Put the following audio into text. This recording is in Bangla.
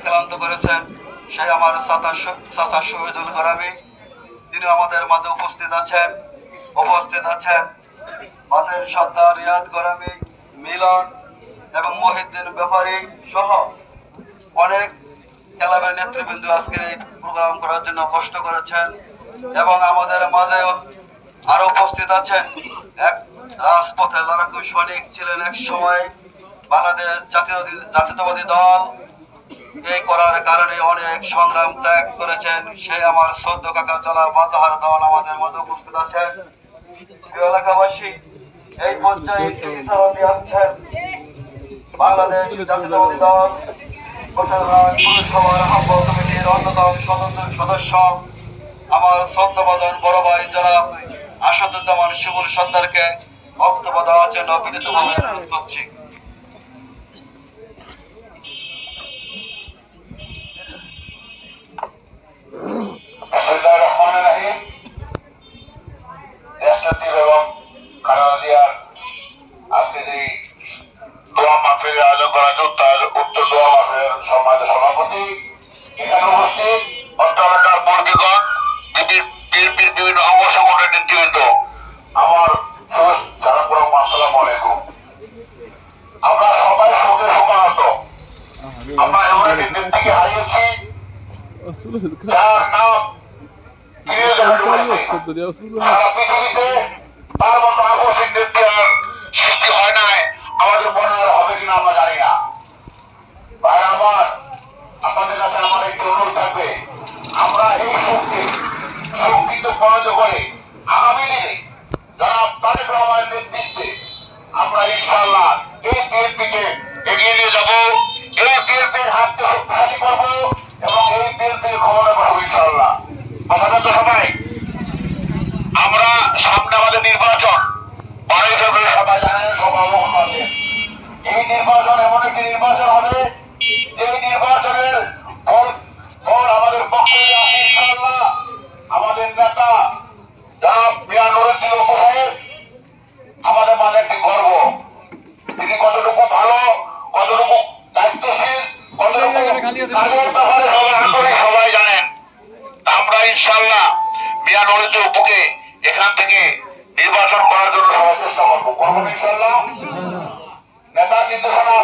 ক্লান্ত করেছেন সেই আমার চাচা শহীদুল গরামি, তিনি আমাদের মাঝে উপস্থিত আছেন। মাদের সর্দার রিয়াদ গরামি, মিলন এবং মহিউদ্দিন ব্যাপারী সহ অনেক ক্লাবের নেতৃবৃন্দ আজকের এই প্রোগ্রাম করার জন্য কষ্ট করেছেন। এবং আমাদের মাঝে আরো উপস্থিত আছেন এক রাজপথে লড়াকু সৈনিক ছিলেন এক সময়, বাংলাদেশ জাতীয়তাবাদী দল এই করার কারণে অনেক সংগ্রাম ত্যাগ করেছেন, সে আমার শ্রদ্ধ কাকা জনাব মাজাহার দল আমাদের মাঝে উপস্থিত আছেন। প্রিয় এলাকাবাসী, এই পর্যায়ে স্মৃতিচারণ আছেন বাংলাদেশ জাতীয়তাবাদী দল কোষাঘাট পৌরসভার আহ্বায়ক কমিটির অন্যতম সদস্য আমার শ্রদ্ধাভাজন বড় ভাই জনাব আসাদুজ্জামান শিবুল সর্দারকে বক্তব্য দেওয়ার জন্য বিনীতভাবে অনুরোধ করছি। আয়োজন করা হয়েছে তার উত্তর দোয়া মাসের সম্মানিত সভাপতি, এখানে উপস্থিত অত্র এলাকার মুরগিগণ, বিএনপির বিভিন্ন অঙ্গ সংগঠনের নেতৃবৃন্দ, আমার সালাম আসসালামু আলাইকুম। আমরা সবাই শোকে শোকাহত। আমরা এমন একটি ব্যক্তিকে হারিয়েছি যার নাম সারা পৃথিবীতে তার মতো আকস্মিক নেত্রী আর সৃষ্টি হয় নাই, আমাদের মনে আর হবে কিনা আমরা জানি না। ভাই আমার, আপনাদের কাছে আমার একটি অনুরোধ থাকবে, আমরা এই শক্তিতে পরিণত করে আগামী দিনে জনাব তারেক রহমানের নেতৃত্বে আমরা ইনশাআল্লাহ এই বিএনপিকে এগিয়ে নিয়ে যাব, এই বিএনপির হাতকে শক্তিশালী করব এবং এই বিএনপিকে ক্ষমতা করবো ইনশাআল্লাহ। আমাদের তো সবাই, আমরা সামনে আমাদের নির্বাচন 12 ফেব্রুয়ারি, সবাই জানেন, সবাই অবগত আছেন। এই নির্বাচন এমন একটি নির্বাচন হবে যে নির্বাচনের ফল আমাদের পক্ষে আসে ইনশাআল্লাহ। আমাদের নেতা জনাব মিয়া নুরুদ্দিন অপু সাহেব আমাদের মাঝে একটি গর্ব। তিনি কতটুকু ভালো, কতটুকু দায়িত্বশীল, কতটুকু কাজের ব্যাপারে সবাই জানেন। আমরা ইনশাআল্লাহ মিয়া নুরুদ্দিন অপুকে এখান থেকে নির্বাচন করার জন্য সবাই চেষ্টা করবো ইনশাআল্লাহ। নেতার নির্দেশনা